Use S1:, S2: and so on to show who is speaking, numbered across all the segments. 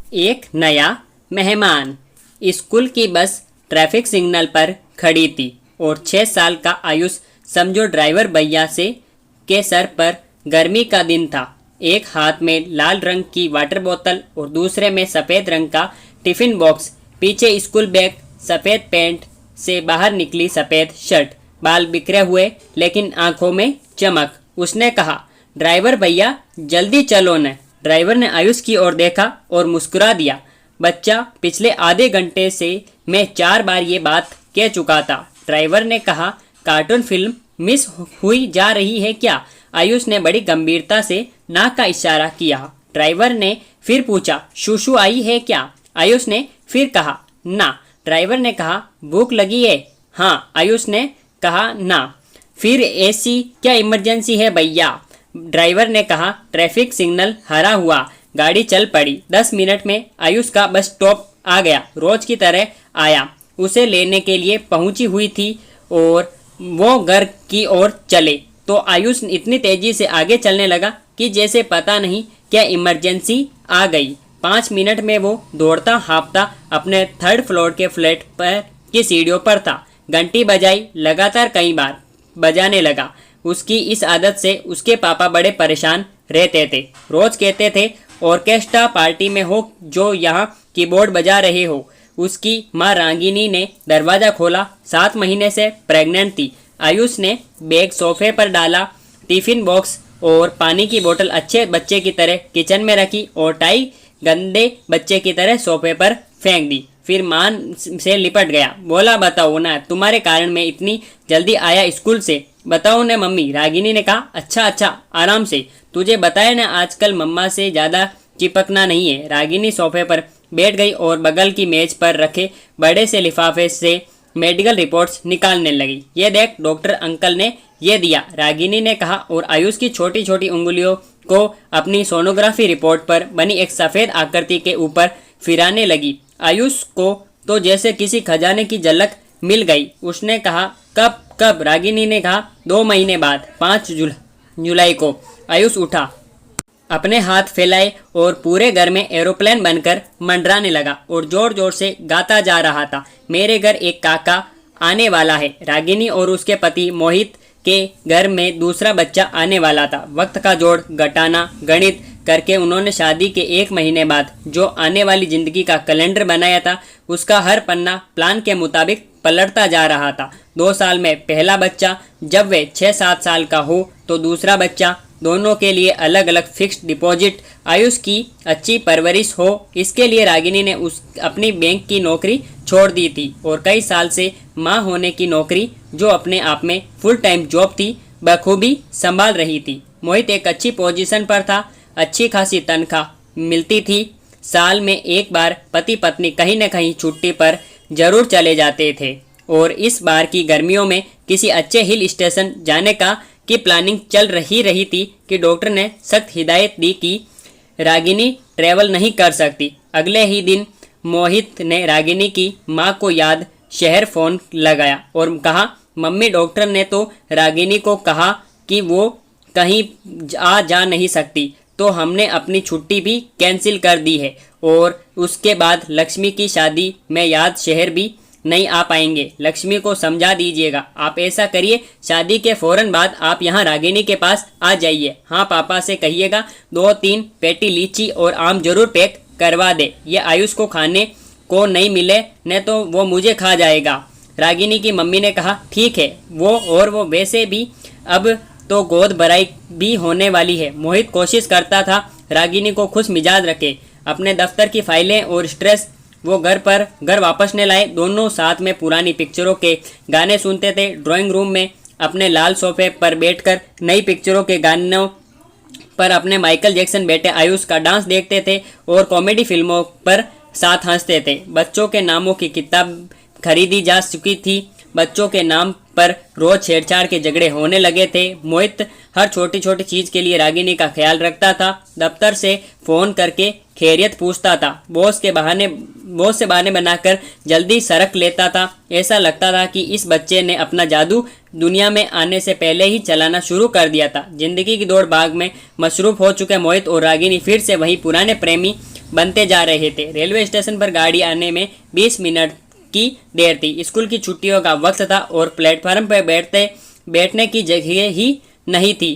S1: एक नया मेहमान। स्कूल की बस ट्रैफिक सिग्नल पर खड़ी थी और 6 साल का आयुष समझो ड्राइवर भैया से के सर पर गर्मी का दिन था। एक हाथ में लाल रंग की वाटर बोतल और दूसरे में सफ़ेद रंग का टिफिन बॉक्स, पीछे स्कूल बैग, सफ़ेद पैंट से बाहर निकली सफ़ेद शर्ट, बाल बिखरे हुए लेकिन आंखों में चमक। उसने कहा, ड्राइवर भैया जल्दी चलो न। ड्राइवर ने आयुष की ओर देखा और मुस्कुरा दिया। बच्चा, पिछले आधे घंटे से मैं 4 बार ये बात कह चुका था। ड्राइवर ने कहा, कार्टून फिल्म मिस हुई जा रही है क्या? आयुष ने बड़ी गंभीरता से नाक का इशारा किया। ड्राइवर ने फिर पूछा, शूशू आई है क्या? आयुष ने फिर कहा, ना। ड्राइवर ने कहा, भूख लगी है? हाँ। आयुष ने कहा, ना। फिर ऐसी क्या इमरजेंसी है भैया? ड्राइवर ने कहा, ट्रैफिक सिग्नल हरा हुआ। गाड़ी चल पड़ी। 10 मिनट में आयुष का बस स्टॉप आ गया। रोज की तरह आया, उसे लेने के लिए पहुंची हुई थी और वो घर की ओर चले तो आयुष इतनी तेजी से आगे चलने लगा कि जैसे पता नहीं क्या इमरजेंसी आ गई। 5 मिनट में वो दौड़ता हाँफता अपने 3rd फ्लोर के फ्लैट पर की सीढ़ियों पर था। घंटी बजाई, लगातार कई बार बजाने लगा। उसकी इस आदत से उसके पापा बड़े परेशान रहते थे। रोज कहते थे, ऑर्केस्ट्रा पार्टी में हो जो यहाँ कीबोर्ड बजा रहे हो। उसकी माँ रागिनी ने दरवाज़ा खोला। 7 महीने से प्रेग्नेंट थी। आयुष ने बैग सोफे पर डाला, टिफिन बॉक्स और पानी की बोतल अच्छे बच्चे की तरह किचन में रखी और टाई गंदे बच्चे की तरह सोफे पर फेंक दी। फिर माँ से लिपट गया। बोला, बताओ ना, तुम्हारे कारण मैं इतनी जल्दी आया स्कूल से। बताओ ना मम्मी। रागिनी ने कहा, अच्छा आराम से। तुझे बताया ना, आजकल मम्मा से ज़्यादा चिपकना नहीं है। रागिनी सोफे पर बैठ गई और बगल की मेज पर रखे बड़े से लिफाफे से मेडिकल रिपोर्ट्स निकालने लगी। ये देख, डॉक्टर अंकल ने ये दिया, रागिनी ने कहा और आयुष की छोटी छोटी उंगलियों को अपनी सोनोग्राफी रिपोर्ट पर बनी एक सफ़ेद आकृति के ऊपर फिराने लगी। आयुष को तो जैसे किसी खजाने की झलक मिल गई। उसने कहा, कब? रागिनी ने कहा, 2 महीने बाद, 5 जुलाई को। आयुष उठा, अपने हाथ फैलाए और पूरे घर में एरोप्लेन बनकर मंडराने लगा और जोर जोर से गाता जा रहा था, मेरे घर एक काका आने वाला है। रागिनी और उसके पति मोहित के घर में दूसरा बच्चा आने वाला था। वक्त का जोड़ घटाना गणित करके उन्होंने शादी के 1 महीने बाद जो आने वाली जिंदगी का कैलेंडर बनाया था, उसका हर पन्ना प्लान के मुताबिक पलटता जा रहा था। 2 साल में पहला बच्चा, जब वे 6-7 साल का हो तो दूसरा बच्चा। दोनों के लिए अलग अलग फिक्स्ड डिपॉजिट। आयुष की अच्छी परवरिश हो, इसके लिए रागिनी ने अपनी बैंक की नौकरी छोड़ दी थी और कई साल से माँ होने की नौकरी, जो अपने आप में फुल टाइम जॉब थी, बखूबी संभाल रही थी। मोहित एक अच्छी पोजीशन पर था, अच्छी खासी तनख्वाह मिलती थी। साल में एक बार पति पत्नी कहीं न कहीं छुट्टी पर जरूर चले जाते थे और इस बार की गर्मियों में किसी अच्छे हिल स्टेशन जाने की प्लानिंग चल रही थी कि डॉक्टर ने सख्त हिदायत दी कि रागिनी ट्रैवल नहीं कर सकती। अगले ही दिन मोहित ने रागिनी की माँ को याद शहर फ़ोन लगाया और कहा, मम्मी, डॉक्टर ने तो रागिनी को कहा कि वो कहीं जा नहीं सकती, तो हमने अपनी छुट्टी भी कैंसिल कर दी है और उसके बाद लक्ष्मी की शादी में याद शहर भी नहीं आ पाएंगे। लक्ष्मी को समझा दीजिएगा। आप ऐसा करिए, शादी के फौरन बाद आप यहाँ रागिनी के पास आ जाइए। हाँ, पापा से कहिएगा 2-3 पेटी लीची और आम जरूर पैक करवा दे। ये आयुष को खाने को नहीं मिले न तो वो मुझे खा जाएगा। रागिनी की मम्मी ने कहा, ठीक है। वो वैसे भी अब तो गोद भराई भी होने वाली है। मोहित कोशिश करता था रागिनी को खुश मिजाज रखे। अपने दफ्तर की फाइलें और स्ट्रेस वो घर वापस न लाए। दोनों साथ में पुरानी पिक्चरों के गाने सुनते थे। ड्राइंग रूम में अपने लाल सोफे पर बैठकर नई पिक्चरों के गानों पर अपने माइकल जैक्सन बेटे आयुष का डांस देखते थे और कॉमेडी फिल्मों पर साथ हंसते थे। बच्चों के नामों की किताब खरीदी जा चुकी थी। बच्चों के नाम पर रोज छेड़छाड़ के झगड़े होने लगे थे। मोहित हर छोटी छोटी चीज के लिए रागिनी का ख्याल रखता था। दफ्तर से फोन करके खैरियत पूछता था। बॉस से बहाने बनाकर जल्दी सरक लेता था। ऐसा लगता था कि इस बच्चे ने अपना जादू दुनिया में आने से पहले ही चलाना शुरू कर दिया था। जिंदगी की दौड़ भाग में मशरूफ हो चुके मोहित और रागिनी फिर से वही पुराने प्रेमी बनते जा रहे थे। रेलवे स्टेशन पर गाड़ी आने में 20 मिनट की देर थी। स्कूल की छुट्टियों का वक्त था और प्लेटफार्म पर बैठने की जगह ही नहीं थी।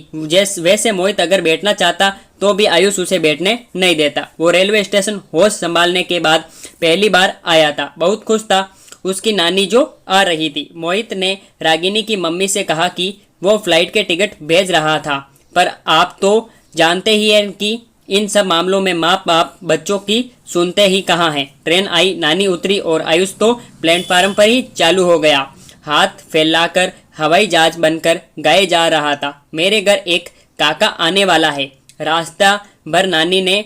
S1: वैसे मोहित अगर बैठना चाहता तो भी आयुष उसे बैठने नहीं देता। वो रेलवे स्टेशन होश संभालने के बाद पहली बार आया था। बहुत खुश था। उसकी नानी जो आ रही थी। मोहित ने रागिनी की मम्मी से कहा कि वो फ्लाइट के टिकट भेज रहा था, पर आप तो जानते ही हैं कि इन सब मामलों में माँ बाप बच्चों की सुनते ही कहाँ हैं। ट्रेन आई, नानी उतरी और आयुष तो प्लेटफार्म पर ही चालू हो गया। हाथ फैलाकर हवाई जहाज बनकर गाए जा रहा था। मेरे घर एक काका आने वाला है। रास्ता भर नानी ने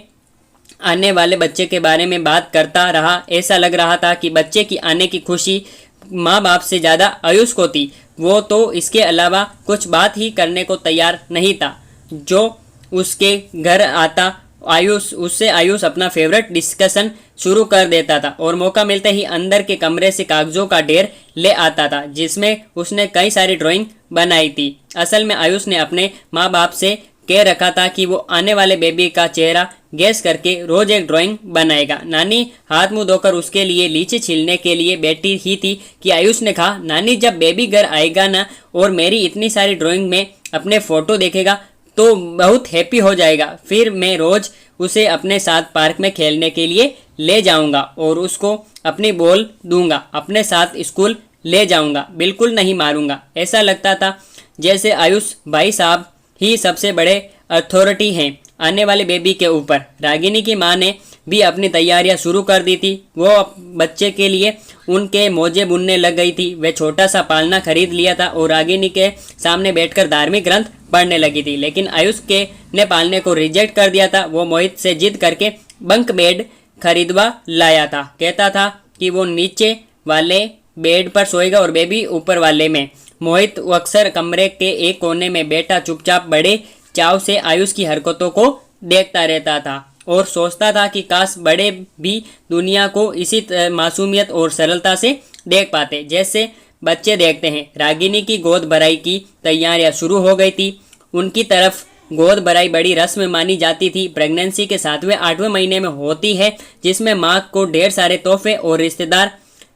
S1: आने वाले बच्चे के बारे में बात करता रहा। ऐसा लग रहा था कि बच्चे की आने की खुशी माँ बाप से ज़्यादा आयुष को थी। वो तो इसके अलावा कुछ बात ही करने को तैयार नहीं था। जो उसके घर आता आयुष अपना फेवरेट डिस्कशन शुरू कर देता था और मौका मिलते ही अंदर के कमरे से कागजों का ढेर ले आता था जिसमें उसने कई सारी ड्राइंग बनाई थी। असल में आयुष ने अपने माँ बाप से कह रखा था कि वो आने वाले बेबी का चेहरा गैस करके रोज एक ड्राइंग बनाएगा। नानी हाथ मुंह धोकर उसके लिए लीची छीलने के लिए बैठी ही थी कि आयुष ने कहा, नानी जब बेबी घर आएगा ना और मेरी इतनी सारी ड्राइंग में अपने फोटो देखेगा तो बहुत हैप्पी हो जाएगा। फिर मैं रोज उसे अपने साथ पार्क में खेलने के लिए ले जाऊंगा और उसको अपनी बॉल दूंगा। अपने साथ स्कूल ले जाऊंगा, बिल्कुल नहीं मारूंगा। ऐसा लगता था जैसे आयुष भाई साहब ही सबसे बड़े अथॉरिटी हैं आने वाले बेबी के ऊपर। रागिनी की माँ ने भी अपनी तैयारियां शुरू कर दी थी। वो बच्चे के लिए उनके मोजे बुनने लग गई थी। वे छोटा सा पालना खरीद लिया था और रागिनी के सामने बैठकर धार्मिक ग्रंथ पढ़ने लगी थी। लेकिन आयुष के ने पालने को रिजेक्ट कर दिया था। वो मोहित से जिद करके बंक बेड खरीदवा लाया था। कहता था कि वो नीचे वाले बेड पर सोएगा और बेबी ऊपर वाले में। मोहित अक्सर कमरे के एक कोने में बैठा चुपचाप बड़े चाव से आयुष की हरकतों को देखता रहता था और सोचता था कि काश बड़े भी दुनिया को इसी मासूमियत और सरलता से देख पाते जैसे बच्चे देखते हैं। रागिनी की गोद भराई की तैयारियां शुरू हो गई थी। उनकी तरफ गोद भराई बड़ी रस्म मानी जाती थी। प्रेगनेंसी के 7वें-8वें महीने में होती है, जिसमें माँ को ढेर सारे तोहफे और रिश्तेदार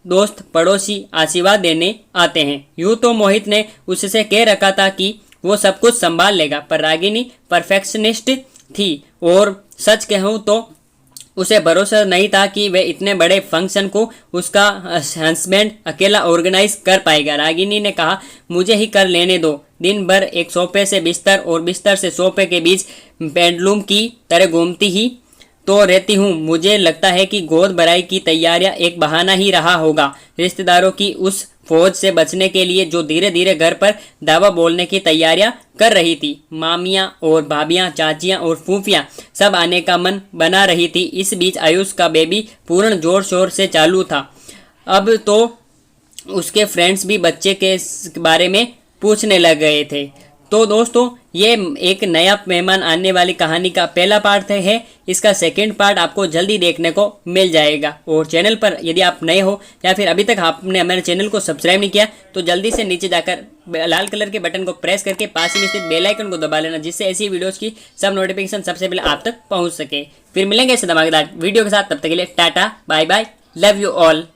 S1: दोस्त पड़ोसी आशीर्वाद देने आते हैं। यूँ तो मोहित ने उससे कह रखा था कि वो सब कुछ संभाल लेगा, पर रागिनी परफेक्शनिस्ट थी और सच कहूँ तो उसे भरोसा नहीं था कि वह इतने बड़े फंक्शन को उसका हस्बैंड अकेला ऑर्गेनाइज कर पाएगा। रागिनी ने कहा, मुझे ही कर लेने दो। दिन भर एक सोफे से बिस्तर और बिस्तर से सोफे के बीच पेंडुलम की तरह घूमती ही तो रहती हूँ। मुझे लगता है कि गोद भराई की तैयारियां एक बहाना ही रहा होगा। रिश्तेदारों की उस फौज से बचने के लिए जो धीरे धीरे घर पर दावा बोलने की तैयारियां कर रही थी। मामियां और भाभियां, चाचियां और फूफियां सब आने का मन बना रही थी। इस बीच आयुष का बेबी पूर्ण जोर शोर से चालू था। अब तो उसके फ्रेंड्स भी बच्चे के बारे में पूछने लग गए थे। तो दोस्तों, ये एक नया मेहमान आने वाली कहानी का पहला पार्ट है। इसका सेकंड पार्ट आपको जल्दी देखने को मिल जाएगा। और चैनल पर यदि आप नए हो या फिर अभी तक आपने हमारे चैनल को सब्सक्राइब नहीं किया तो जल्दी से नीचे जाकर लाल कलर के बटन को प्रेस करके पास ही में स्थित बेल आइकन को दबा लेना, जिससे ऐसी वीडियोस की सब नोटिफिकेशन सबसे पहले आप तक पहुंच सके। फिर मिलेंगे ऐसे धमाकेदार वीडियो के साथ। तब तक के लिए tata bye bye, love you all.